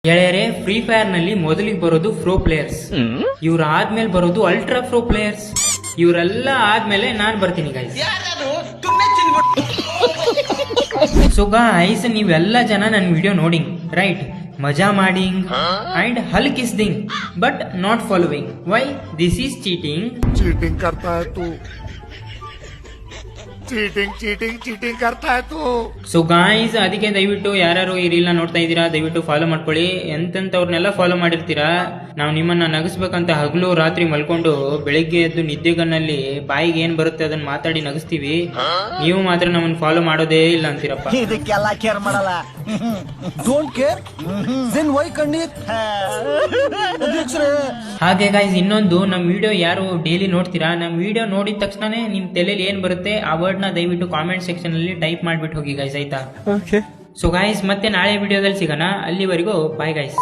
ಗೆಳೆಯರೆ, free fire ನಲ್ಲಿ ಮೊದಲಿಗೆ ಬರೋದು ಪ್ರೋ ಪ್ಲೇಯರ್ಸ್, ಇವ್ರ ಆದ್ಮೇಲೆ ಬರೋದು ಅಲ್ಟ್ರಾ ಪ್ರೋ ಪ್ಲೇಯರ್ಸ್, ಇವರೆಲ್ಲ ಆದ್ಮೇಲೆ ನಾನ್ ಬರ್ತೀನಿ ಗೈಸ್. ಸೊ ಗೈಸ್, ನೀವೆಲ್ಲ ಜನ ನನ್ನ ವಿಡಿಯೋ ನೋಡಿಂಗ್ ರೈಟ್, ಮಜಾ ಮಾಡಿಂಗ್ ಅಂಡ್ ಹಲ್ಕಿಸ್ದಿಂಗ್ but not following. Why? This is cheating. Cheating करता है तू, चीटिंग चीटिंग चीटिंग करता है तू. ಸೊ ಗಾಯ್ಸ್, ಅದಕ್ಕೆ ದಯವಿಟ್ಟು ಯಾರು ಈ ರೀಲ್ ನೋಡ್ತಾ ಇದ್ದೀರಾ ದಯವಿಟ್ಟು ಫಾಲೋ ಮಾಡ್ಕೊಳ್ಳಿ. ಎಂತೆಂತವ್ರನ್ನೆಲ್ಲ ಫಾಲೋ ಮಾಡಿರ್ತೀರಾ, ನಾವು ನಿಮ್ಮನ್ನ ನಗಿಸ್ಬೇಕಂತ ಹಗಲು ರಾತ್ರಿ ಮಲ್ಕೊಂಡು ಬೆಳಿಗ್ಗೆ ಎದ್ದು ನಿದ್ದೆಗನ್ನಲ್ಲಿ ಬಾಯಿಗೆ ಏನ್ ಬರುತ್ತೆ ಅದನ್ನ ಮಾತಾಡಿ ನಗಿಸ್ತೀವಿ. ನೀವು ಮಾತ್ರ ನಮ್ಮನ್ನ ಫಾಲೋ ಮಾಡೋದೇ ಇಲ್ಲ ಅಂತೀರಪ್ಪ. ಇದಕ್ಕೆಲ್ಲ ಕೇರ್ ಮಾಡಲ್ಲ. ಡೋಂಟ್ ಕೇರ್ ದೆನ್ ವೈ ಕಣ್ಣೀರ್. ಹಾಗೆ ಗಾಯ್ಸ್, ಇನ್ನೊಂದು, ನಮ್ ವಿಡಿಯೋ ಯಾರು ಡೈಲಿ ನೋಡ್ತೀರಾ, ನಮ್ ವಿಡಿಯೋ ನೋಡಿದ ತಕ್ಷಣನೇ ನಿಮ್ ತಲೆಯಲ್ಲಿ ಏನ್ ಬರುತ್ತೆ ಆ ವರ್ಡ್ ನ ದಯವಿಟ್ಟು ಕಾಮೆಂಟ್ ಸೆಕ್ಷನ್ ಅಲ್ಲಿ ಟೈಪ್ ಮಾಡ್ಬಿಟ್ಟು ಹೋಗಿ ಗೈಸ್, ಆಯ್ತಾ? ಸೊ ಗಾಯ್ಸ್, ಮತ್ತೆ ನಾಳೆ ವಿಡಿಯೋದಲ್ಲಿ ಸಿಗೋಣ. ಅಲ್ಲಿವರೆಗೂ ಬಾಯ್ ಗೈಸ್.